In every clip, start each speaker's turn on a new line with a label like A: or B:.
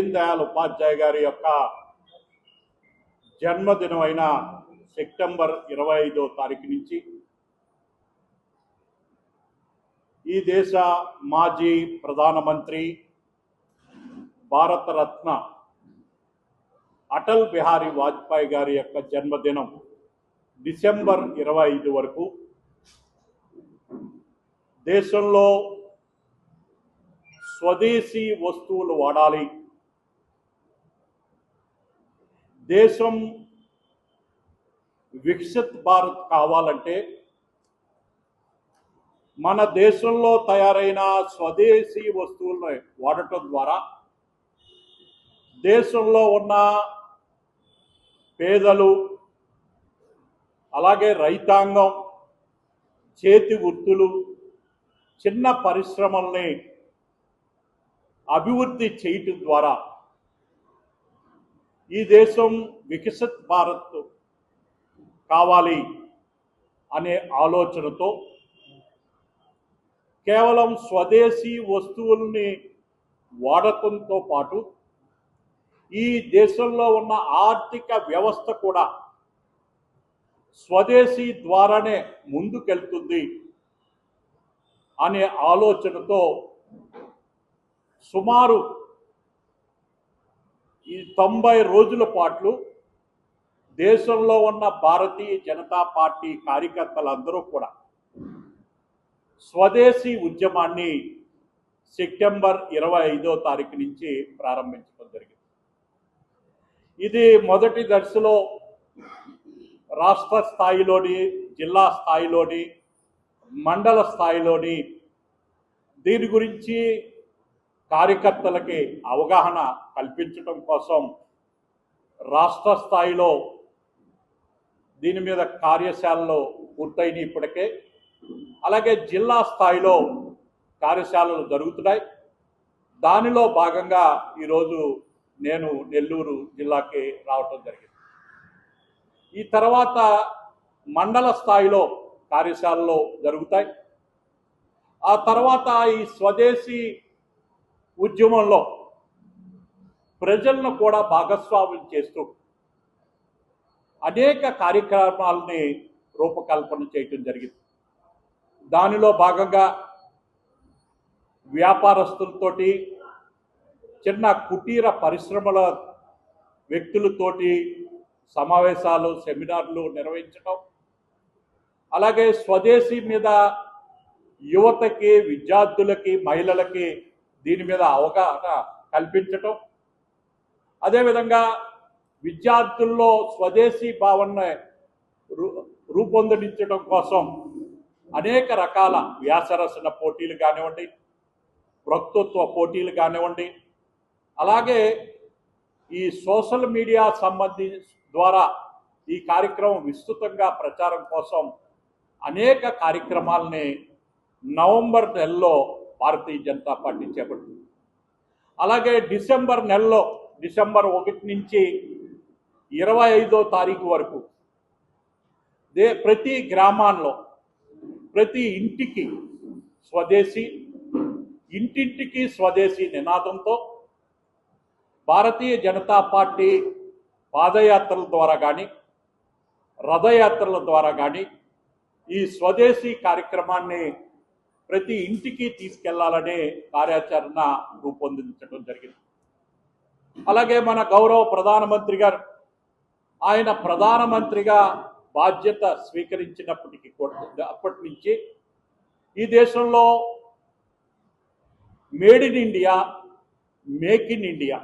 A: దీన్ దయాళ్ ఉపాధ్యాయ గారి యొక్క జన్మదినమైన సెప్టెంబర్ 25వ తారీఖు నుంచి ఈ దేశ మాజీ ప్రధానమంత్రి భారతరత్న అటల్ బిహారీ వాజ్పేయి గారి యొక్క జన్మదినం డిసెంబర్ 25 వరకు దేశంలో స్వదేశీ వస్తువులు వాడాలి, దేశం వికసిత్ భారత్ కావాలంటే మన దేశంలో తయారైన స్వదేశీ వస్తువులను వాడటం ద్వారా దేశంలో ఉన్న పేదలు, అలాగే రైతాంగం, చేతి వృత్తులు, చిన్న పరిశ్రమల్ని అభివృద్ధి చేయటం ద్వారా ఈ దేశం వికసిత్ భారత్ కావాలి అనే ఆలోచనతో కేవలం స్వదేశీ వస్తువుల్ని వాడకంతో పాటు ఈ దేశంలో ఉన్న ఆర్థిక వ్యవస్థ కూడా స్వదేశీ ద్వారానే ముందుకెళ్తుంది అనే ఆలోచనతో సుమారు ఈ 90 రోజుల పాటు దేశంలో ఉన్న భారతీయ జనతా పార్టీ కార్యకర్తలందరూ కూడా స్వదేశీ ఉద్యమాన్ని సెప్టెంబర్ 25వ తారీఖు నుంచి ప్రారంభించడం జరిగింది. ఇది మొదటి దశలో రాష్ట్ర స్థాయిలోని, జిల్లా స్థాయిలోని, మండల స్థాయిలోని దీని గురించి కార్యకర్తలకి అవగాహన కల్పించడం కోసం రాష్ట్ర స్థాయిలో దీని మీద కార్యశాలలు పూర్తయినాయి ఇప్పటికే. అలాగే జిల్లా స్థాయిలో కార్యశాలలు జరుగుతున్నాయి. దానిలో భాగంగా ఈరోజు నేను నెల్లూరు జిల్లాకి రావటం జరిగింది. ఈ తర్వాత మండల స్థాయిలో కార్యశాలలు జరుగుతాయి. ఆ తర్వాత ఈ స్వదేశీ ఉద్యమంలో ప్రజలను కూడా భాగస్వామ్యం చేస్తూ అనేక కార్యక్రమాలని రూపకల్పన చేయటం జరిగింది. దానిలో భాగంగా వ్యాపారస్తులతోటి, చిన్న కుటీర పరిశ్రమల వ్యక్తులతోటి సమావేశాలు, సెమినార్లు నిర్వహించడం, అలాగే స్వదేశీ మీద యువతకి, విద్యార్థులకి, మహిళలకి దీని మీద అవగాహన కల్పించటం, అదేవిధంగా విద్యార్థుల్లో స్వదేశీ భావన రూపొందించడం కోసం అనేక రకాల వ్యాసరచన పోటీలు కానివ్వండి, వక్తృత్వ పోటీలు కానివ్వండి, అలాగే ఈ సోషల్ మీడియా ద్వారా ఈ కార్యక్రమం విస్తృతంగా ప్రచారం కోసం అనేక కార్యక్రమాలని నవంబర్ నెలలో భారతీయ జనతా పార్టీ చేపడుతుంది. అలాగే డిసెంబర్ నెలలో, డిసెంబర్ 1 నుంచి 25వ తారీఖు వరకు ప్రతి గ్రామాల్లో, ప్రతి ఇంటికి స్వదేశీ, ఇంటింటికి స్వదేశీ నినాదంతో భారతీయ జనతా పార్టీ పాదయాత్రల ద్వారా కానీ, రథయాత్రల ద్వారా కానీ ఈ స్వదేశీ కార్యక్రమాన్ని ప్రతి ఇంటికి తీసుకెళ్లాలనే కార్యాచరణ రూపొందించడం జరిగింది. అలాగే మన గౌరవ ప్రధానమంత్రి గారు, ఆయన ప్రధానమంత్రిగా బాధ్యత స్వీకరించినప్పటికీ అప్పటి నుంచి ఈ దేశంలో made in India, make in India,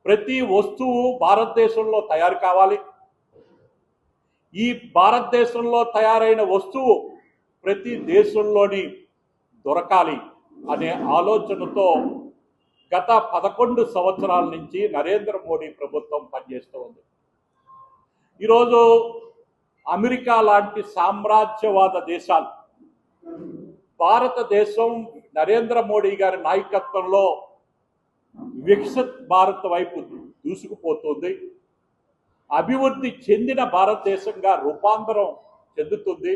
A: ప్రతి వస్తువు భారతదేశంలో తయారు కావాలి, ఈ భారతదేశంలో తయారైన వస్తువు ప్రతి దేశంలోని దొరకాలి అనే ఆలోచనతో గత 11 సంవత్సరాల నుంచి నరేంద్ర మోడీ ప్రభుత్వం పనిచేస్తూ ఉంది. ఈరోజు అమెరికా లాంటి సామ్రాజ్యవాద దేశాలు భారతదేశం నరేంద్ర మోడీ గారి నాయకత్వంలో వికసిత్ భారత్ వైపు దూసుకుపోతుంది, అభివృద్ధి చెందిన భారతదేశంగా రూపాంతరం చెందుతుంది.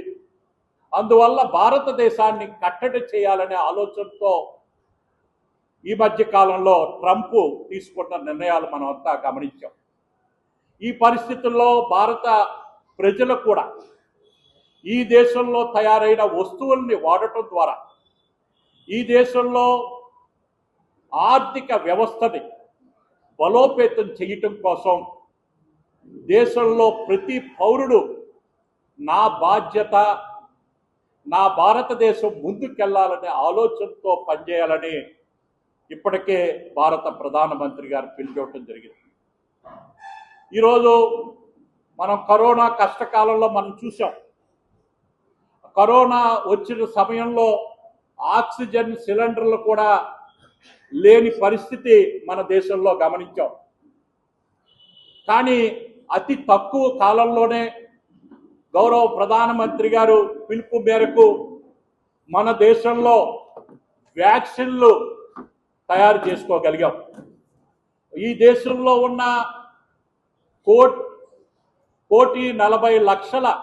A: అందువల్ల భారతదేశాన్ని కట్టడి చేయాలనే ఆలోచనతో ఈ మధ్య కాలంలో ట్రంప్ తీసుకున్న నిర్ణయాలు మనం అంతా గమనించాం. ఈ పరిస్థితుల్లో భారత ప్రజలు కూడా ఈ దేశంలో తయారైన వస్తువుల్ని వాడటం ద్వారా ఈ దేశంలో ఆర్థిక వ్యవస్థని బలోపేతం చేయటం కోసం దేశంలో ప్రతి పౌరుడు నా బాధ్యత, నా భారతదేశం ముందుకెళ్లాలనే ఆలోచనతో పనిచేయాలని ఇప్పటికే భారత ప్రధానమంత్రి గారు పిలుపునివ్వడం జరిగింది. ఈరోజు మనం కరోనా కష్టకాలంలో మనం చూసాం. కరోనా వచ్చిన సమయంలో ఆక్సిజన్ సిలిండర్లు కూడా లేని పరిస్థితి మన దేశంలో గమనించాం. కానీ అతి తక్కువ కాలంలోనే గౌరవ ప్రధానమంత్రి గారు పిలుపు మేరకు మన దేశంలో వ్యాక్సిన్లు తయారు చేసుకోగలిగాం. ఈ దేశంలో ఉన్న 1,40,00,000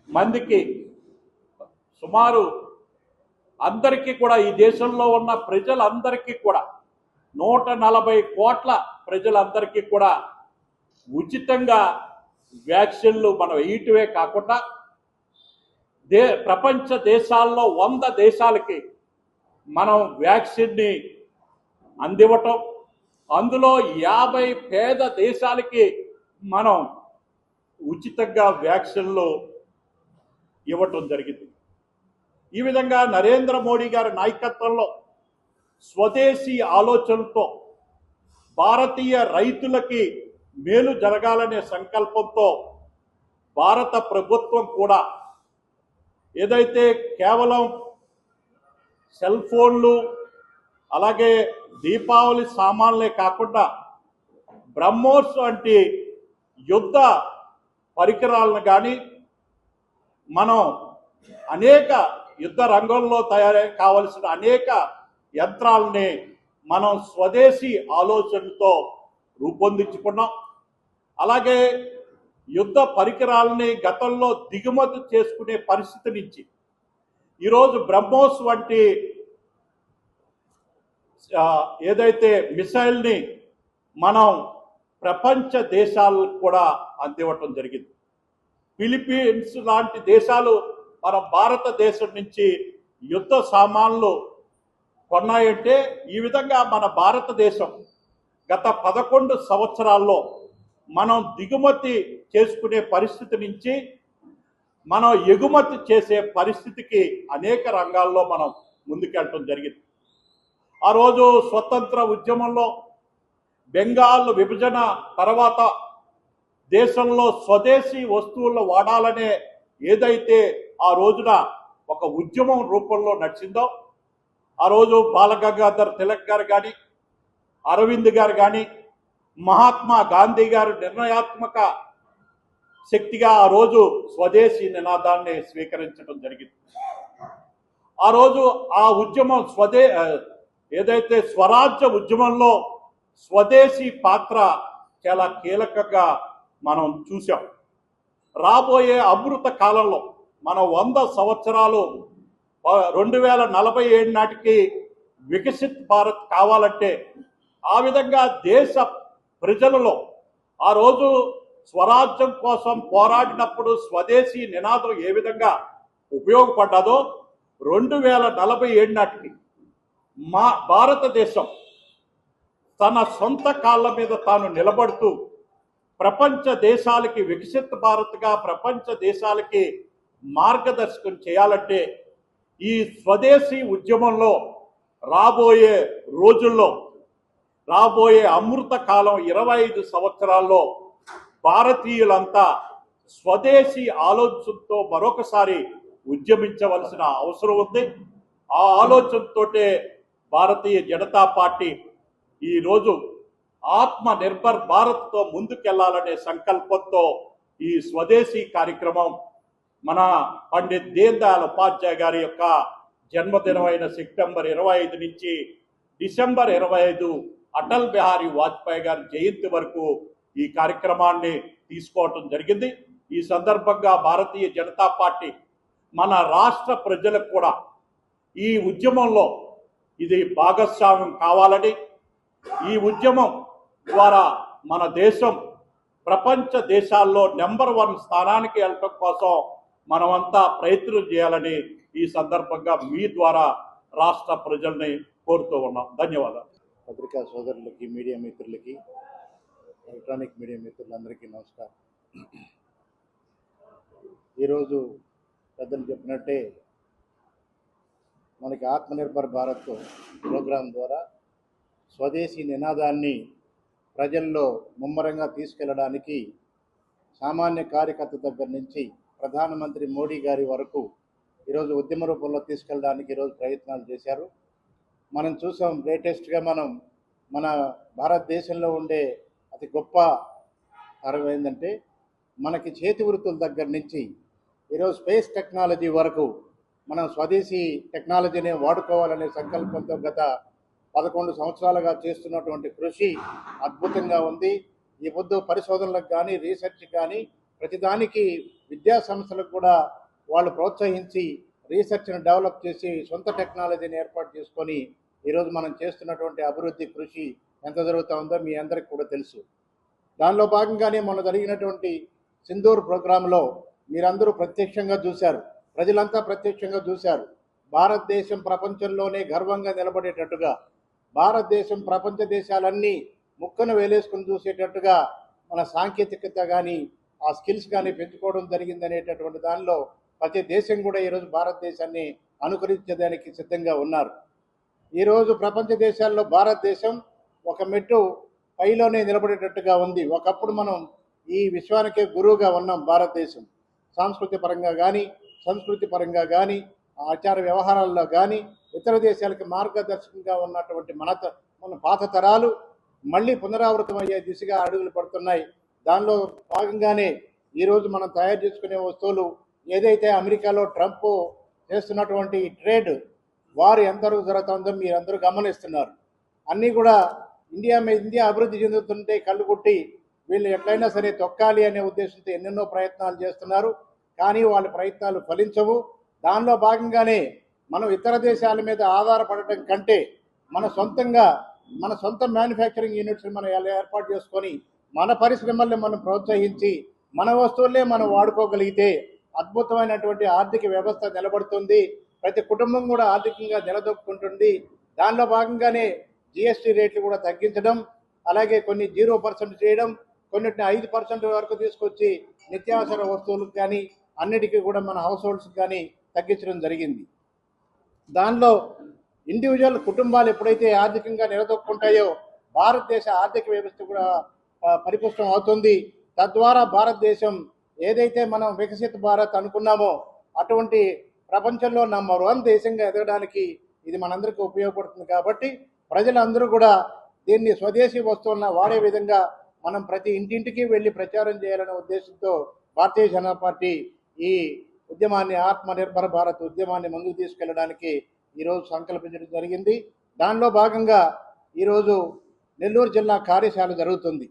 A: మందికి సుమారు అందరికీ కూడా, ఈ దేశంలో ఉన్న ప్రజలందరికీ కూడా 140 కోట్ల ప్రజలందరికీ కూడా ఉచితంగా వ్యాక్సిన్లు మనం వేయటమే కాకుండా ప్రపంచ దేశాల్లో 100 దేశాలకి మనం వ్యాక్సిన్ని అందివ్వటం, అందులో 50 పేద దేశాలకి మనం ఉచితంగా వ్యాక్సిన్లు ఇవ్వటం జరిగింది. ఈ విధంగా నరేంద్ర మోడీ గారి నాయకత్వంలో స్వదేశీ ఆలోచనతో భారతీయ రైతులకి మేలు జరగాలనే సంకల్పంతో భారత ప్రభుత్వం కూడా ఏదైతే కేవలం సెల్ ఫోన్లు అలాగే దీపావళి సామాన్లే కాకుండా బ్రహ్మోస్ వంటి యుద్ధ పరికరాలను కానీ మనం అనేక యుద్ధ రంగంలో కావలసిన అనేక యంత్రాలని మనం స్వదేశీ ఆలోచనతో రూపొందించుకున్నాం. అలాగే యుద్ధ పరికరాలని గతంలో దిగుమతి చేసుకునే పరిస్థితి నుంచి ఈరోజు బ్రహ్మోస్ వంటి ఏదైతే మిసైల్ని మనం ప్రపంచ దేశాలకు కూడా అందివ్వటం జరిగింది. ఫిలిప్పీన్స్ లాంటి దేశాలు మన భారతదేశం నుంచి యుద్ధ సామాన్లు కొన్నాయంటే ఈ విధంగా మన భారతదేశం గత 11 సంవత్సరాల్లో మనం దిగుమతి చేసుకునే పరిస్థితి నుంచి మనం ఎగుమతి చేసే పరిస్థితికి అనేక రంగాల్లో మనం ముందుకెళ్ళటం జరిగింది. ఆ రోజు స్వతంత్ర ఉద్యమంలో బెంగాల్ విభజన తర్వాత దేశంలో స్వదేశీ వస్తువులను వాడాలనే ఏదైతే ఆ రోజున ఒక ఉద్యమం రూపంలో నడిచిందో, ఆ రోజు బాలగంగాధర్ తిలక్ గారు కానీ, అరవింద్ గారు కానీ, మహాత్మా గాంధీ గారు నిర్ణయాత్మక శక్తిగా ఆ రోజు స్వదేశీ నినాదాన్ని స్వీకరించడం జరిగింది. ఆ రోజు ఆ ఉద్యమం ఏదైతే స్వరాజ్య ఉద్యమంలో స్వదేశీ పాత్ర చాలా కీలకంగా మనం చూసాం. రాబోయే అమృత కాలంలో మనం 100 సంవత్సరాలు 2047 నాటికి వికసిత్ భారత్ కావాలంటే ఆ విధంగా దేశ ప్రజలలో ఆ రోజు స్వరాజ్యం కోసం పోరాడినప్పుడు స్వదేశీ నినాదం ఏ విధంగా ఉపయోగపడ్డదో 2047 నాటికి మా భారతదేశం తన సొంత కాళ్ళ మీద తాను నిలబడుతూ ప్రపంచ దేశాలకి వికసిత్ భారత్గా ప్రపంచ దేశాలకి మార్గదర్శకం చేయాలంటే ఈ స్వదేశీ ఉద్యమంలో రాబోయే రోజుల్లో రాబోయే అమృత కాలం 25 సంవత్సరాల్లో భారతీయులంతా స్వదేశీ ఆలోచనతో మరొకసారి ఉద్యమించవలసిన అవసరం ఉంది. ఆ ఆలోచనతోటే భారతీయ జనతా పార్టీ ఈరోజు ఆత్మ నిర్భర్ భారత్తో ముందుకెళ్లాలనే సంకల్పంతో ఈ స్వదేశీ కార్యక్రమం మన పండిత్ దీన్ దయాళ్ ఉపాధ్యాయ గారి యొక్క జన్మదినమైన సెప్టెంబర్ 25 నుంచి డిసెంబర్ 25 అటల్ బిహారీ వాజ్పేయి గారి జయంతి వరకు ఈ కార్యక్రమాన్ని తీసుకోవటం జరిగింది. ఈ సందర్భంగా భారతీయ జనతా పార్టీ మన రాష్ట్ర ప్రజలకు కూడా ఈ ఉద్యమంలో ఇది భాగస్వామ్యం కావాలని, ఈ ఉద్యమం ద్వారా మన దేశం ప్రపంచ దేశాల్లో నెంబర్ 1 స్థానానికి వెళ్ళటం కోసం మనమంతా ప్రయత్నం చేయాలని ఈ సందర్భంగా మీ ద్వారా రాష్ట్ర ప్రజల్ని కోరుతూ ఉన్నాం. ధన్యవాదాలు.
B: పత్రికా సోదరులకి, మీడియా మిత్రులకి, ఎలక్ట్రానిక్ మీడియా మిత్రులందరికీ నమస్కారం. ఈరోజు పెద్దలు చెప్పినట్టే మనకి ఆత్మనిర్భర్ భారత్ ప్రోగ్రాం ద్వారా స్వదేశీ నినాదాన్ని ప్రజల్లో ముమ్మరంగా తీసుకెళ్లడానికి సామాన్య కార్యకర్త దగ్గర నుంచి ప్రధానమంత్రి మోడీ గారి వరకు ఈరోజు ఉద్యమ రూపంలో తీసుకెళ్ళడానికి ఈరోజు ప్రయత్నాలు చేశారు. మనం చూసాం, లేటెస్ట్గా మన భారతదేశంలో ఉండే అతి గొప్ప తరం ఏంటంటే మనకి చేతి వృత్తుల దగ్గర నుంచి ఈరోజు స్పేస్ టెక్నాలజీ వరకు మనం స్వదేశీ టెక్నాలజీని వాడుకోవాలనే సంకల్పంతో గత 11 సంవత్సరాలుగా చేస్తున్నటువంటి కృషి అద్భుతంగా ఉంది. ఈ పొద్దు పరిశోధనలకు కానీ, రీసెర్చ్ కానీ, ప్రతిదానికి విద్యా సంస్థలకు కూడా వాళ్ళు ప్రోత్సహించి రీసెర్చ్ను డెవలప్ చేసి సొంత టెక్నాలజీని ఏర్పాటు చేసుకొని ఈరోజు మనం చేస్తున్నటువంటి అభివృద్ధి కృషి ఎంత జరుగుతూ ఉందో మీ అందరికీ కూడా తెలుసు. దానిలో భాగంగానే మొన్న జరిగినటువంటి సింధూర్ ప్రోగ్రాంలో మీరందరూ ప్రత్యక్షంగా చూశారు, ప్రజలంతా ప్రత్యక్షంగా చూశారు. భారతదేశం ప్రపంచంలోనే గర్వంగా నిలబడేటట్టుగా, భారతదేశం ప్రపంచ దేశాలన్నీ ముక్కను వేలేసుకుని చూసేటట్టుగా మన సాంకేతికత కానీ, ఆ స్కిల్స్ కానీ పెంచుకోవడం జరిగిందనేటటువంటి దానిలో ప్రతి దేశం కూడా ఈరోజు భారతదేశాన్ని అనుకరించేదానికి సిద్ధంగా ఉన్నారు. ఈరోజు ప్రపంచ దేశాల్లో భారతదేశం ఒక మెట్టు పైలోనే నిలబడేటట్టుగా ఉంది. ఒకప్పుడు మనం ఈ విశ్వానికే గురువుగా ఉన్నాం. భారతదేశం సాంస్కృతిక పరంగా కానీ, సంస్కృతి పరంగా కానీ, ఆచార వ్యవహారాల్లో కానీ ఇతర దేశాలకు మార్గదర్శకంగా ఉన్నటువంటి మన పాత తరాలు మళ్ళీ పునరావృతం అయ్యే దిశగా అడుగులు పడుతున్నాయి. దానిలో భాగంగానే ఈరోజు మనం తయారు చేసుకునే వస్తువులు ఏదైతే అమెరికాలో ట్రంప్ చేస్తున్నటువంటి ట్రేడ్ వారు ఎంతవరకు జరుగుతుందో మీరందరూ గమనిస్తున్నారు. అన్నీ కూడా ఇండియా అభివృద్ధి చెందుతుంటే కళ్ళు కొట్టి వీళ్ళు ఎట్లయినా సరే తొక్కాలి అనే ఉద్దేశంతో ఎన్నెన్నో ప్రయత్నాలు చేస్తున్నారు. కానీ వాళ్ళ ప్రయత్నాలు ఫలించవు. దానిలో భాగంగానే మనం ఇతర దేశాల మీద ఆధారపడటం కంటే మన సొంత మ్యానుఫ్యాక్చరింగ్ యూనిట్స్ని మనం ఏర్పాటు చేసుకొని మన పరిశ్రమల్ని మనం ప్రోత్సహించి మన వస్తువులే మనం వాడుకోగలిగితే అద్భుతమైనటువంటి ఆర్థిక వ్యవస్థ నిలబడుతుంది. ప్రతి కుటుంబం కూడా ఆర్థికంగా నిలదొక్కుంటుంది. దానిలో భాగంగానే జిఎస్టీ రేట్లు కూడా తగ్గించడం, అలాగే కొన్ని 0% చేయడం, కొన్నిటిని 5% వరకు తీసుకొచ్చి నిత్యావసర వస్తువులకు కానీ అన్నిటికీ కూడా మన హౌస్ హోల్డ్స్కి కానీ తగ్గించడం జరిగింది. దానిలో ఇండివిజువల్ కుటుంబాలు ఎప్పుడైతే ఆర్థికంగా నిలదొక్కుంటాయో భారతదేశ ఆర్థిక వ్యవస్థ కూడా పరిపుష్టం అవుతుంది. తద్వారా భారతదేశం ఏదైతే మనం వికసిత భారత్ అనుకున్నామో అటువంటి ప్రపంచంలో నంబర్ 1 దేశంగా ఎదగడానికి ఇది మనందరికీ ఉపయోగపడుతుంది. కాబట్టి ప్రజలందరూ కూడా దీన్ని స్వదేశీ వస్తువులను వాడే విధంగా మనం ప్రతి ఇంటింటికి వెళ్ళి ప్రచారం చేయాలనే ఉద్దేశంతో భారతీయ జనతా పార్టీ ఈ ఉద్యమాన్ని, ఆత్మనిర్భర్ భారత్ ఉద్యమాన్ని ముందుకు తీసుకెళ్ళడానికి ఈరోజు సంకల్పించడం జరిగింది. దానిలో భాగంగా ఈరోజు నెల్లూరు జిల్లా కార్యశాల జరుగుతుంది.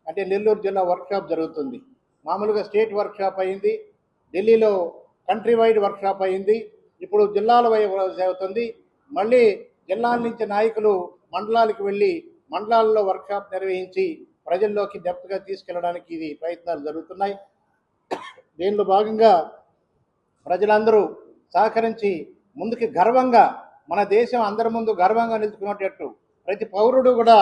B: అంటే నెల్లూరు జిల్లా వర్క్షాప్ జరుగుతుంది. మామూలుగా స్టేట్ వర్క్షాప్ అయింది, ఢిల్లీలో కంట్రీ వైడ్ వర్క్షాప్ అయింది, ఇప్పుడు జిల్లాల వైపు అవుతుంది. మళ్ళీ జిల్లాల నుంచి నాయకులు మండలాలకు వెళ్ళి మండలాల్లో వర్క్షాప్ నిర్వహించి ప్రజల్లోకి డెప్త్గా తీసుకెళ్ళడానికి ఇది ప్రయత్నాలు జరుగుతున్నాయి. దీనిలో భాగంగా ప్రజలందరూ సహకరించి ముందుకి గర్వంగా మన దేశం అందరి ముందు గర్వంగా నిలుచుకునేటట్టు ప్రతి పౌరుడు కూడా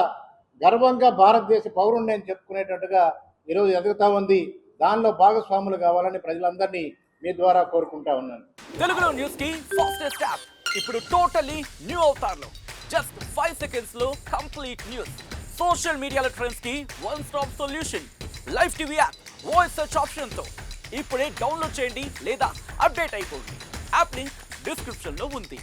B: గర్వంగా భారతదేశ పౌరుడిని అని చెప్పుకునేటట్టుగా ఈరోజు ఎదుగుతూ ఉంది. దానిలో భాగస్వాములు కావాలని ప్రజలందరినీ మీ ద్వారా కోరుకుంటా ఉన్నాను.
C: తెలుగులో న్యూస్ కి ఫాస్టెస్ట్ యాప్ ఇప్పుడు టోటల్లీ న్యూ అవతార్లో జస్ట్ 5 seconds లో కంప్లీట్ న్యూస్, సోషల్ మీడియాల ట్రెండ్స్ కి one stop solution, live TV app, voice search option తో ఇప్పుడే డౌన్లోడ్ చేయండి లేదా అప్డేట్ అయిపోండి. యాప్ లింక్ డిస్క్రిప్షన్ లో ఉంది.